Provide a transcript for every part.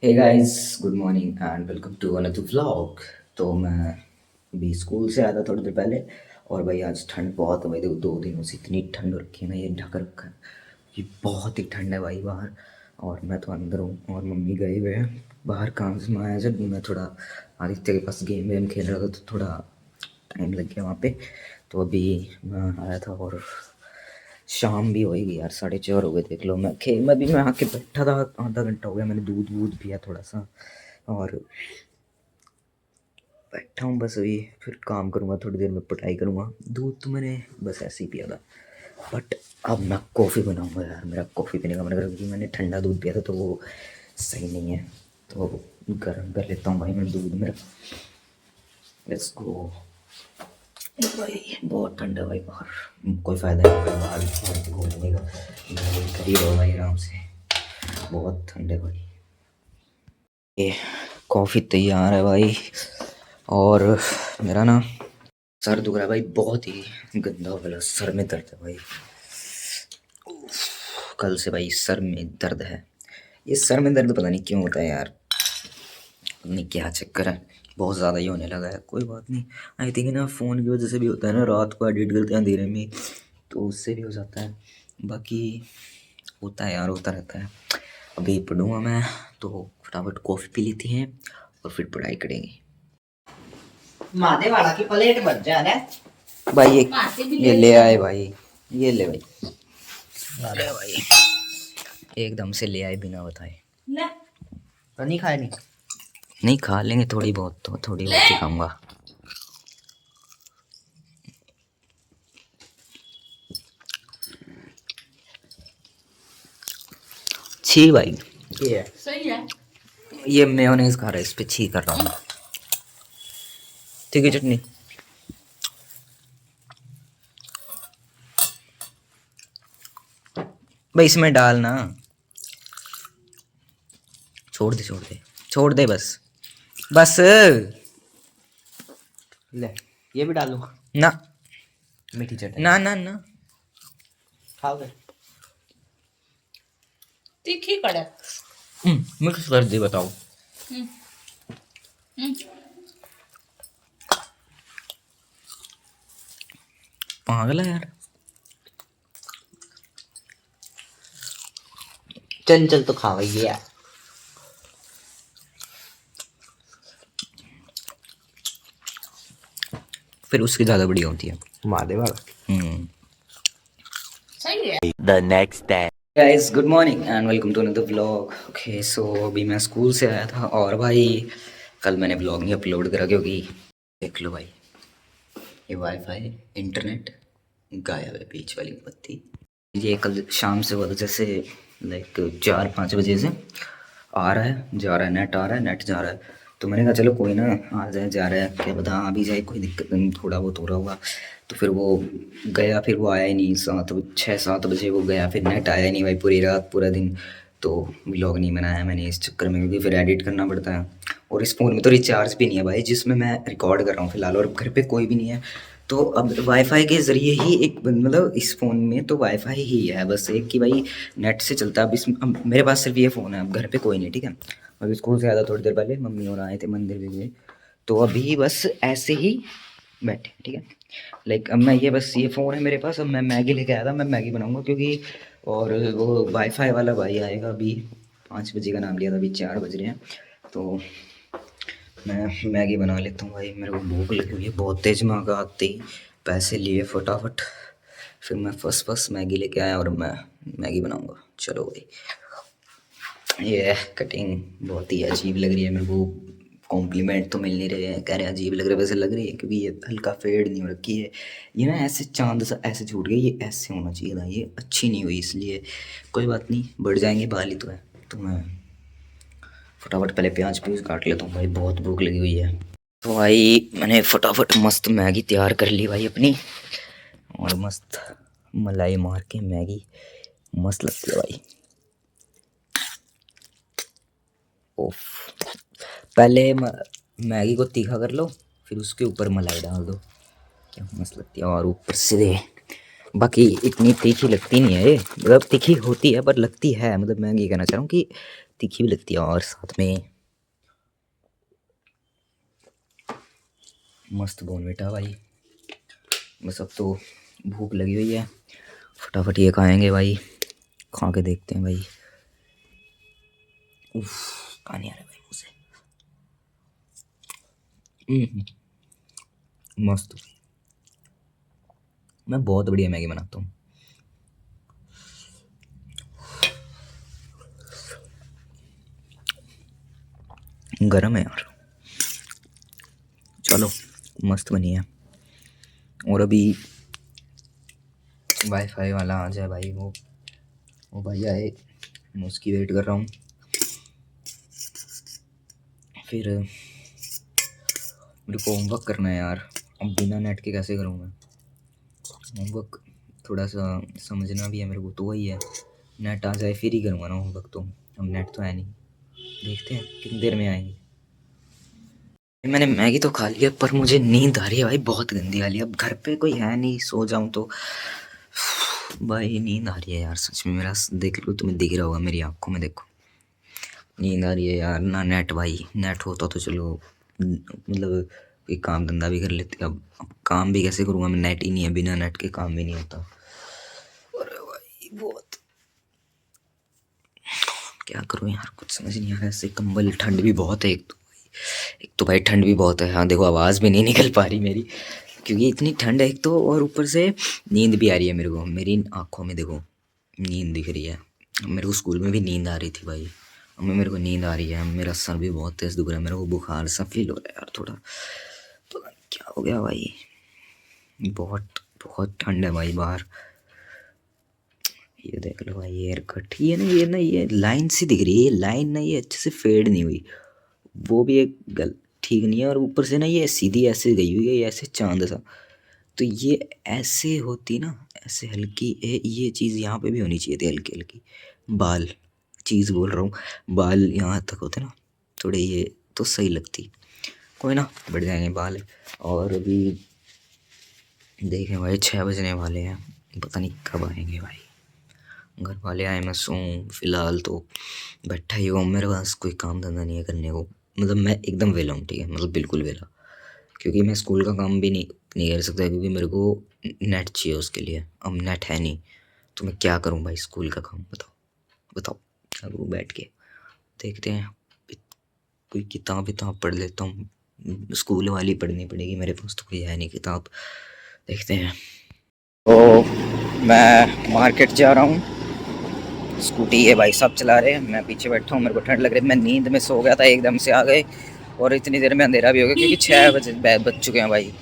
Hey guys, good morning and welcome to another vlog. तो मैं अभी स्कूल से आया था थोड़ी देर पहले। और भाई आज ठंड बहुत है भाई। देखो 2 दिनों से इतनी ठंड हो रखी है ना, ये ढक रखा है। ये बहुत ही ठंड है भाई बाहर। और मैं तो अंदर हूँ और मम्मी गए हुए हैं बाहर काम से। मैं आया जब मैं थोड़ा आदित्य के पास गेम वेम खेल रहा था तो थोड़ा टाइम लग गया वहाँ पे। तो अभी मैं आया था और शाम भी होएगी यार, 4:30 हो गए। देख लो मैं भी मैं आके बैठा था, आधा घंटा हो गया। मैंने दूध वूध पिया थोड़ा सा और बैठा हूँ बस। अभी फिर काम करूँगा, थोड़ी देर में पढ़ाई करूँगा। दूध तो मैंने बस ऐसे ही पिया था, बट अब मैं कॉफ़ी बनाऊँगा यार। मेरा कॉफ़ी पीने का मन कर रहा है क्योंकि मैंने ठंडा दूध पिया था तो वो सही नहीं है। तो गर्म कर लेता हूँ भाई मैं दूध मेरा। लेट्स गो भाई। बहुत ठंडा है भाई बाहर, कोई फ़ायदा नहीं भाई बाहर बाहर घूमने का। घर ही रहो भाई आराम से, बहुत ठंड है भाई। ये कॉफ़ी तैयार है भाई। और मेरा ना सर दुख रहा है भाई, बहुत ही गंदा वाला सर में दर्द है भाई। कल से भाई सर में दर्द है। ये सर में दर्द पता नहीं क्यों होता है यार, पता नहीं क्या चक्कर है। बहुत ज़्यादा ही होने लगा है। कोई बात नहीं, आई थिंक ना फ़ोन की वजह से भी होता है ना, रात को एडिट करते हैं अंधेरे में तो उससे भी हो जाता है। बाकी होता है यार, होता रहता है। अभी पढ़ूँगा मैं तो फटाफट कॉफ़ी पी लेती हैं और फिर पढ़ाई करेंगे। मादे वाला की प्लेट बन जाए ना भाई ये ले आए भाई, ये ले भाई, ले भाई, एकदम से ले आए बिना बताए। तो नहीं खाए नहीं। नहीं खा लेंगे थोड़ी बहुत, तो थोड़ी बहुत ही खाऊंगा। छी भाई, ये है सही है। ये मेयोनेज़ खा रहा है, इस पे छी कर रहा हूँ। ठीक है चटनी। भाई इसमें डालना, छोड़ दे छोड़ दे छोड़ दे बस बस। ले ये भी डालू ना मीठी चटनी ना ना ना, खाओगे। तीखी कड़क। मिक्स कर दे बताओ। हम्म, हम्म। पागल है यार। चल चल तो खाओ ये यार। फिर उसकी ज़्यादा बढ़िया होती है। मादे वाला हम्म। सही है। the next day guys good morning and welcome to another vlog. Okay so अभी मैं स्कूल से आया था और भाई कल मैंने व्लॉग नहीं अपलोड करा क्योंकि देख लो भाई, ये वाईफाई इंटरनेट गायब है, बीच वाली बत्ती। ये कल शाम से हुआ था, जैसे लाइक 4-5 बजे से आ रहा है जा रहा है, नेट आ रहा है नेट जा रहा है। तो मैंने कहा चलो कोई ना, आ जाए जा रहा है क्या पता आ भी जाए, कोई दिक्कत नहीं, थोड़ा बहुत हो रहा होगा। तो फिर वो गया, फिर वो आया ही नहीं। 6-7 बजे वो गया, फिर नेट आया ही नहीं भाई, पूरी रात पूरा दिन। तो व्लॉग नहीं बनाया मैंने इस चक्कर में, क्योंकि फिर एडिट करना पड़ता है। और इस फ़ोन में तो रिचार्ज भी नहीं है भाई जिसमें मैं रिकॉर्ड कर रहा हूँ फ़िलहाल, और घर पे कोई भी नहीं है। तो अब वाईफाई के ज़रिए ही एक मतलब इस फ़ोन में तो वाईफाई ही है बस एक, कि भाई नेट से चलता है। अब मेरे पास सिर्फ ये फ़ोन है, अब घर पे कोई नहीं, ठीक है। अभी स्कूल से आया था थोड़ी देर पहले, मम्मी और आए थे, मंदिर भी गए। तो अभी बस ऐसे ही बैठे, ठीक है। लाइक अब मैं ये बस ये फ़ोन है मेरे पास। अब मैं मैगी लेके आया था, मैं मैगी बनाऊँगा क्योंकि, और वो वाईफाई वाला भाई आएगा अभी। 5 बजे का नाम लिया था, अभी 4 बज रहे हैं। तो मैं मैगी बना लेता हूँ भाई, मेरे को भूख लगी हुई है बहुत तेज़। मैं आते ही पैसे लिए फटाफट, फिर मैं फर्स्ट फर्स्ट मैगी लेके आया और मैं मैगी बनाऊँगा। चलो भाई, ये कटिंग बहुत ही अजीब लग रही है मेरे को। कॉम्प्लीमेंट तो मिल नहीं रहे हैं, कह रहे हैं अजीब लग रहा है, वैसे लग रही है क्योंकि ये हल्का फेड नहीं हो रखी है। ये ना ऐसे चांद सा ऐसे छूट गया, ये ऐसे होना चाहिए था, ये अच्छी नहीं हुई इसलिए। कोई बात नहीं, बढ़ जाएंगे, बाल ही तो है। तो मैं फटाफट पहले प्याज प्यूज काट लेता हूँ भाई, बहुत भूख लगी हुई है। तो भाई मैंने फटाफट मस्त मैगी तैयार कर ली भाई अपनी, और मस्त मलाई मार के मैगी मस्त लगती है भाई। ओफ, पहले मैगी को तीखा कर लो, फिर उसके ऊपर मलाई डाल दो, क्या मस्त लगती है। और ऊपर से बाकी इतनी तीखी लगती नहीं है ये, मतलब तीखी होती है पर लगती है, मतलब मैं ये कहना चाह रहा हूँ कि तीखी भी लगती है। और साथ में मस्त बोनविटा भाई। बस अब तो भूख लगी हुई है, फटाफट ये खाएंगे भाई, खा के देखते हैं भाई। उफ, पानी आ रहा है भाई मुँह से। मस्त। मैं बहुत बढ़िया मैगी बनाता हूँ। गरम है यार, चलो मस्त बनी है। और अभी वाईफाई वाला आ जाए भाई, वो भाई आए, मैं उसकी वेट कर रहा हूँ। फिर मेरे को होमवर्क करना है यार, अब बिना नेट के कैसे करूँ मैं होमवर्क, थोड़ा सा समझना भी है मेरे को, तो वही है, नेट आ जाए फिर ही करूँगा ना होमवर्क। तो अब नेट तो है नहीं, देखते हैं कितनी देर में आएंगे। मैंने मैगी तो खा लिया पर मुझे नींद आ रही है भाई, बहुत गंदी आ रही है। अब घर पे कोई है नहीं, सो जाऊँ तो भाई नींद आ रही है यार सच में। मेरा देख लो, तुम्हें दिख रहा होगा मेरी आंखों में, देखो नींद आ रही है यार ना। नेट भाई, नेट होता तो चलो मतलब कोई काम धंधा भी कर लेते। अब काम भी कैसे करूँगा मैं, नेट ही नहीं है, बिना नेट के काम भी नहीं होता। अरे भाई बहुत, क्या करूँ यार, कुछ समझ नहीं आ रहा है। ऐसे कंबल, ठंड भी बहुत है एक तो भाई ठंड भी बहुत है। हाँ देखो, आवाज़ भी नहीं निकल पा रही मेरी, क्योंकि इतनी ठंड है एक तो, और ऊपर से नींद भी आ रही है मेरे को। मेरी आँखों में देखो नींद दिख रही है। मेरे को स्कूल में भी नींद आ रही थी भाई, अब मेरे को नींद आ रही है। मेरा सर भी बहुत तेज़ दुख रहा है, मेरे को बुखार सा फील हो रहा है यार थोड़ा, पता नहीं क्या हो गया भाई। बहुत बहुत ठंड है भाई बाहर। ये देख लो भाई, हेयर कट, ये ना ये लाइन सी दिख रही है, ये लाइन ना ये अच्छे से फेड नहीं हुई, वो भी एक गल ठीक नहीं है। और ऊपर से ना ये सीधी ऐसे गई हुई है, ये ऐसे चांद सा, तो ये ऐसे होती ना, ऐसे हल्की ये चीज़ यहाँ पे भी होनी चाहिए थी, हल्की हल्की बाल, चीज़ बोल रहा हूँ, बाल यहाँ तक होते ना थोड़े, ये तो सही लगती। कोई ना, बढ़ जाएंगे बाल। और अभी देखें भाई 6 बजने वाले हैं, पता नहीं कब आएंगे भाई। घर वाले आए मैं सोऊं, फिलहाल तो बैठा ही हूँ, मेरे पास कोई काम धंधा नहीं है करने को। मतलब मैं एकदम वेला हूँ, ठीक है, मतलब बिल्कुल वेला, क्योंकि मैं स्कूल का काम भी नहीं कर सकता, क्योंकि मेरे को नेट चाहिए उसके लिए। अब नेट है नहीं तो मैं क्या करूँ भाई स्कूल का काम, बताओ बताओ क्या करूँ बैठ के। देखते हैं, कोई किताब विताब पढ़ लेता हूँ, स्कूल वाली पढ़नी पड़ेगी, मेरे पास तो कोई है नहीं किताब। देखते हैं। तो मैं मार्केट जा रहा हूँ, स्कूटी ये भाई साहब चला रहे हैं, मैं पीछे बैठा हूँ। मेरे को ठंड लग रही है, मैं नींद में सो गया था, एकदम से आ गए और इतनी देर में अंधेरा भी हो गया, क्योंकि 6 बज चुके हैं भाई।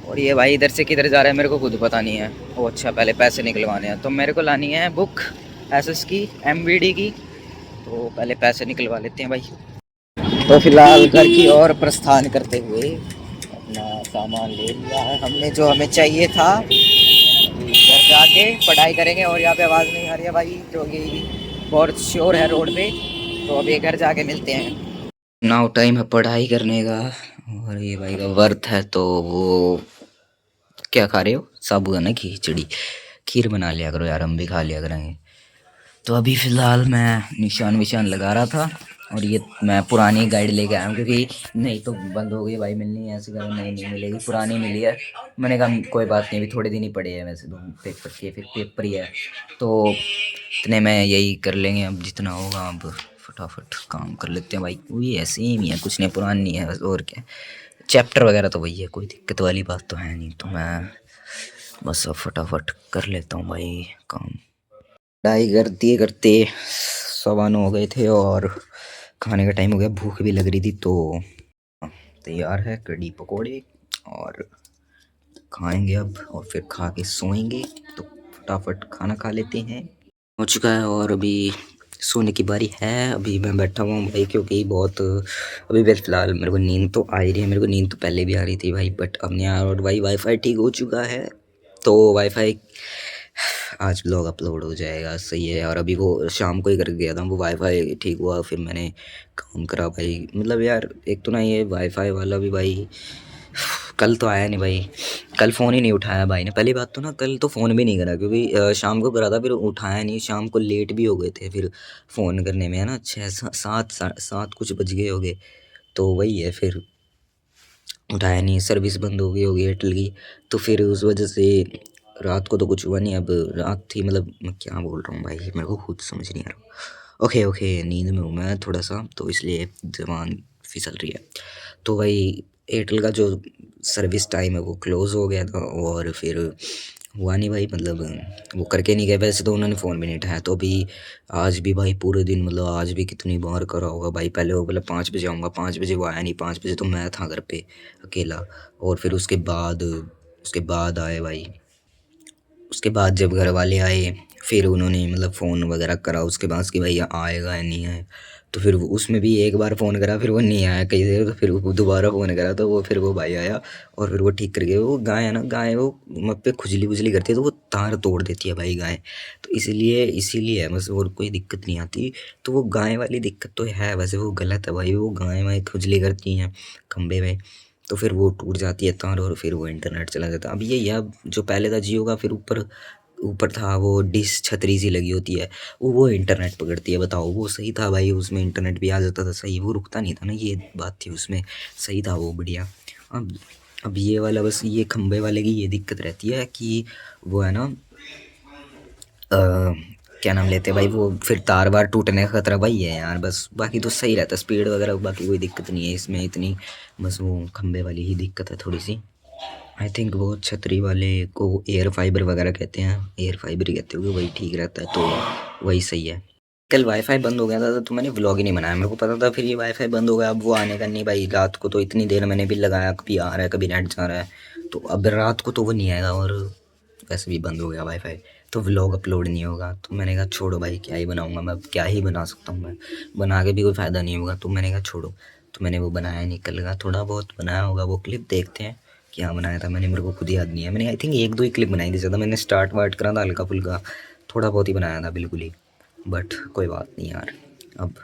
और ये भाई इधर से किधर जा रहा है मेरे को खुद पता नहीं है। वो अच्छा, पहले पैसे निकलवाने हैं, तो मेरे को लानी है बुक एसएस की, एमवीडी की, तो पहले पैसे निकलवा लेते हैं भाई। तो फिलहाल घर की ओर प्रस्थान करते हुए अपना सामान ले लिया है हमने, जो हमें चाहिए था। घर जाके पढ़ाई करेंगे। और यहाँ पे आवाज़ नहीं आ रही है भाई, जो कि बहुत शोर है रोड पे, तो अभी घर जाके मिलते हैं। नाउ टाइम है पढ़ाई करने का, और ये भाई का वर्थ है, तो वो क्या खा रहे हो, साबूदाना खिचड़ी, खीर बना लिया करो यार, हम भी खा लिया करेंगे। तो अभी फ़िलहाल मैं निशान विशान लगा रहा था, और ये मैं पुरानी गाइड लेके आया हूँ, क्योंकि नहीं तो बंद हो गई भाई मिलनी, ऐसी गाइड नहीं मिलेगी, पुरानी मिली है। मैंने कहा कोई बात नहीं, अभी थोड़े दिन ही पड़े हैं वैसे तो, पेपर के फिर पेपर ही है, तो इतने में यही कर लेंगे अब जितना होगा। अब फटाफट काम कर लेते हैं भाई, वही है सेम ही है, कुछ नहीं, पुरानी है और क्या, चैप्टर वगैरह तो वही है, कोई दिक्कत वाली बात तो है नहीं। तो मैं बस अब फटाफट कर लेता हूँ भाई काम। पढ़ाई करते करते 9:15 हो गए थे, और खाने का टाइम हो गया, भूख भी लग रही थी, तो तैयार है कड़ी पकोड़े, और खाएंगे अब, और फिर खा के सोएंगे। तो फटाफट खाना खा लेते हैं, हो चुका है, और अभी सोने की बारी है। अभी मैं बैठा हुआ हूँ भाई, क्योंकि बहुत अभी फ़िलहाल मेरे को नींद तो आ ही रही है, मेरे को नींद तो पहले भी आ रही थी भाई, बट अब नहीं आ रहा। और भाई वाईफाई ठीक हो चुका है, तो वाईफाई आज ब्लॉग अपलोड हो जाएगा, सही है। और अभी वो शाम को ही कर गया था, वो वाईफाई ठीक हुआ, फिर मैंने काम करा भाई। मतलब यार एक तो ना ये वाईफाई वाला भी भाई कल तो आया नहीं भाई, कल फ़ोन ही नहीं उठाया भाई ने। पहली बात तो ना कल तो फ़ोन भी नहीं करा क्योंकि शाम को करा था, फिर उठाया नहीं, शाम को लेट भी हो गए थे फिर फ़ोन करने में, है ना, 6 7 कुछ बज गए हो गए। तो वही है, फिर उठाया नहीं, सर्विस बंद हो गई होगी एयरटेल की, तो फिर उस वजह से रात को तो कुछ हुआ नहीं। अब रात थी, मतलब मैं क्या बोल रहा हूँ भाई, मेरे को खुद समझ नहीं आ रहा। ओके ओके, नींद में हूँ मैं थोड़ा सा, तो इसलिए ज़बान फिसल रही है। तो भाई एयरटेल का जो सर्विस टाइम है वो क्लोज़ हो गया था, और फिर हुआ नहीं भाई, मतलब वो करके नहीं गए। वैसे तो उन्होंने फ़ोन भी नहीं उठाया, तो अभी आज भी भाई पूरे दिन, मतलब आज भी कितनी बार करा होगा भाई। पहले वो बोला 5 बजे आऊँगा, 5 बजे वो आया नहीं, 5 बजे तो मैं था घर पे अकेला। और फिर उसके बाद आए भाई, उसके बाद जब घर वाले आए फिर उन्होंने मतलब फ़ोन वगैरह करा उसके बाद कि भैया आएगा या नहीं आए। तो फिर उसमें भी एक बार फ़ोन करा, फिर वो नहीं आया कई देर, तो फिर वो दोबारा फ़ोन करा, तो वो फिर वो भाई आया और फिर वो ठीक कर गया। वो गाय है ना, गाय वो मुझ पे खुजली वुजली करती है, तो वो तार तोड़ देती है भाई गाय, तो इसीलिए इसीलिए है बस, और कोई दिक्कत नहीं आती। तो वो गाय वाली दिक्कत तो है, वैसे वो गलत है भाई, वो गाय वाय खुजली करती हैं खंबे में, तो फिर वो टूट जाती है तार और फिर वो इंटरनेट चला जाता है। अब यही है, अब जो पहले था जियो का, फिर ऊपर ऊपर था वो डिश छतरी सी लगी होती है, वो इंटरनेट पकड़ती है। बताओ, वो सही था भाई, उसमें इंटरनेट भी आ जाता था सही, वो रुकता नहीं था ना, ये बात थी उसमें, सही था वो, बढ़िया। अब अब ये वाला बस, ये खंबे वाले की ये दिक्कत रहती है कि वो है ना, क्या नाम लेते हैं भाई, वो फिर तार वार टूटने का खतरा वही है यार बस। बाकी तो सही रहता है, स्पीड वगैरह बाकी कोई दिक्कत नहीं है इसमें इतनी, बस वो खंबे वाली ही दिक्कत है थोड़ी सी। आई थिंक वो छतरी वाले को एयर फाइबर वगैरह कहते हैं, एयर फाइबर ही कहते होगे, वही ठीक रहता है, तो वही सही है। कल वाईफाई बंद हो गया था तो मैंने व्लॉग ही नहीं बनाया, मेरे को पता था फिर ये वाईफाई बंद हो गया, अब वो आने का नहीं भाई। रात को तो इतनी देर मैंने भी लगाया, कभी आ रहा है कभी नेट जा रहा है, तो अब रात को तो वो नहीं आएगा, और वैसे भी बंद हो गया वाईफाई, तो व्लॉग अपलोड नहीं होगा। तो मैंने कहा छोड़ो भाई, क्या ही बनाऊँगा मैं, अब क्या ही बना सकता हूँ मैं, बना के भी कोई फ़ायदा नहीं होगा, तो मैंने कहा छोड़ो। तो मैंने वो बनाया नहीं, कल का थोड़ा बहुत बनाया होगा वो क्लिप, देखते हैं क्या बनाया था मैंने, मेरे को खुद याद नहीं है। मैंने आई थिंक 1 2 ही क्लिप बनाई थी, ज़्यादा मैंने स्टार्ट वार्ट करा था हल्का फुल्का, थोड़ा बहुत ही बनाया था बिल्कुल ही, बट कोई बात नहीं यार, अब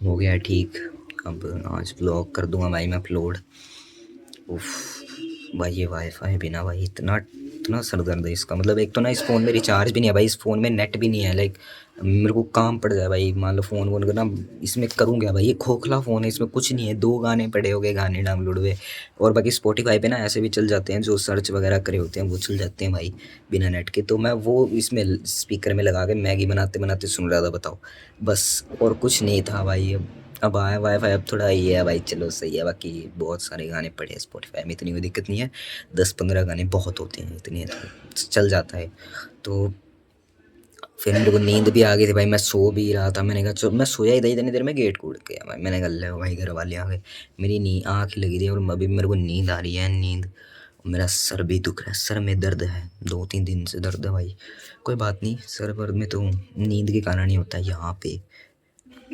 हो गया ठीक। अब आज व्लॉग कर दूंगा भाई मैं अपलोड। उफ भाई, ये वाईफाई भी ना भाई, इतना इतना सर दर्द है इसका, मतलब एक तो ना इस फ़ोन में रिचार्ज भी नहीं है भाई, इस फ़ोन में नेट भी नहीं है, लाइक मेरे को काम पड़ जाए भाई, मान लो फ़ोन वोन करना, इसमें करूँ क्या भाई, ये खोखला फ़ोन है, इसमें कुछ नहीं है, 2 गाने पड़े हो गए, गाने डाउनलोड हुए, और बाकी स्पॉटिफाई पे ना ऐसे भी चल जाते हैं, जो सर्च वगैरह करे होते हैं वो चल जाते हैं भाई बिना नेट के। तो मैं वो इसमें स्पीकर में लगा के मैगी बनाते बनाते सुन रहा था, बताओ बस, और कुछ नहीं था भाई। अब आया वाईफाई, अब थोड़ा ये है भाई, चलो सही है, बाकी बहुत सारे गाने पड़े हैं स्पॉटिफाई में, इतनी कोई दिक्कत नहीं है, 10 15 गाने बहुत होते हैं, इतने तो चल जाता है। तो फिर मेरे को नींद भी आ गई थी भाई, मैं सो भी रहा था, मैंने कहा चलो, मैं सोया ही था, इतनी देर में गेट कूद गया भाई, मैंने कहा ले भाई घर वाले आ गए, मेरी आँख लगी थी, और अभी मेरे को नींद आ रही है, नींद, मेरा सर भी दुख रहा है, सर में दर्द है, 2 3 दिन से दर्द है भाई। कोई बात नहीं, सर दर्द में तो नींद के कारण ही होता है यहाँ पे।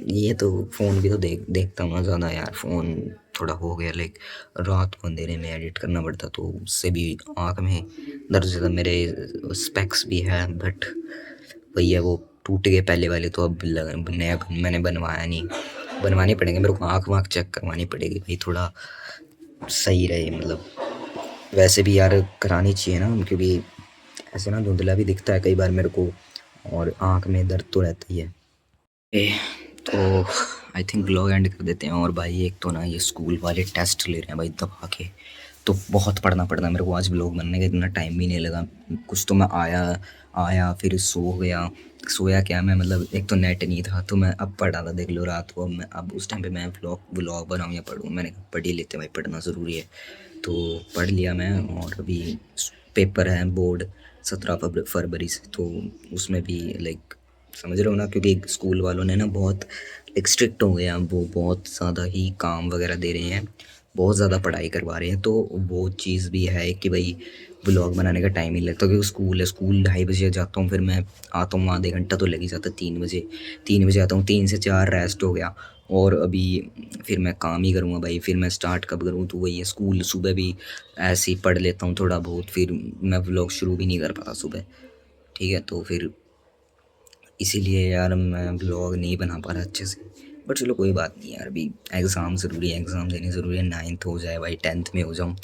ये तो फ़ोन भी तो देखता हूँ ना ज़्यादा यार, फ़ोन थोड़ा हो गया, लाइक रात को अंधेरे में एडिट करना पड़ता, तो उससे भी आँख में दर्द ज़्यादा, मेरे स्पेक्स भी है, बट वही है, वो टूट गए पहले वाले, तो अब नया मैंने बनवाया नहीं, बनवाने पड़ेंगे मेरे को, आँख वाँख चेक करवानी पड़ेगी भाई, थोड़ा सही रहे, मतलब वैसे भी यार करानी चाहिए ना, क्योंकि ऐसे ना धुंधला भी दिखता है कई बार मेरे को, और आँख में दर्द तो रहता ही है। तो आई थिंक व्लॉग एंड कर देते हैं। और भाई एक तो ना ये स्कूल वाले टेस्ट ले रहे हैं भाई दबा के, तो बहुत पढ़ना पड़ता मेरे को, आज व्लॉग बनने का इतना टाइम भी नहीं लगा कुछ, तो मैं आया आया फिर सो गया, सोया क्या मैं, मतलब एक तो नेट नहीं था, तो मैं अब पढ़ा था, देख लो रात को, मैं अब उस टाइम पे मैं व्लॉग बनाऊँ या पढ़ूँ, मैंने कहा पढ़ ही लेते भाई, पढ़ना ज़रूरी है, तो पढ़ लिया मैं। और अभी पेपर है बोर्ड 17 फरवरी से, तो उसमें भी लाइक समझ रहे हो ना, क्योंकि स्कूल वालों ने ना बहुत एक स्ट्रिक्ट हो गए हैं, वो बहुत ज़्यादा ही काम वगैरह दे रहे हैं, बहुत ज़्यादा पढ़ाई करवा रहे हैं, तो वो चीज़ भी है कि भाई व्लॉग बनाने का टाइम ही लगता है, क्योंकि स्कूल है, स्कूल 2:30 बजे जाता हूँ, फिर मैं आता हूँ आधे घंटा तो लग ही जाता है, 3 बजे, 3 बजे आता हूँ, 3 से 4 रेस्ट हो गया, और अभी फिर मैं काम ही करूँगा भाई, फिर मैं स्टार्ट कब करूँ, तो वही है, स्कूल सुबह भी ऐसे ही पढ़ लेता हूँ थोड़ा बहुत, फिर मैं व्लॉग शुरू भी नहीं कर पाता सुबह, ठीक है, तो फिर इसीलिए यार मैं ब्लॉग नहीं बना पा रहा अच्छे से, बट चलो कोई बात नहीं यार, अभी एग्ज़ाम ज़रूरी है, एग्ज़ाम देने ज़रूरी है, 9th हो जाए भाई, 10th में हो जाऊँ।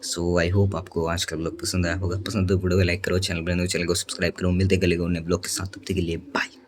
सो आई होप आपको आज का ब्लॉग पसंद आया होगा। पसंद तो वीडियो को लाइक करो, चैनल बने तो चैनल को सब्सक्राइब करो। मिलते गले को नए ब्लॉग के साथ, तब तक के लिए बाय।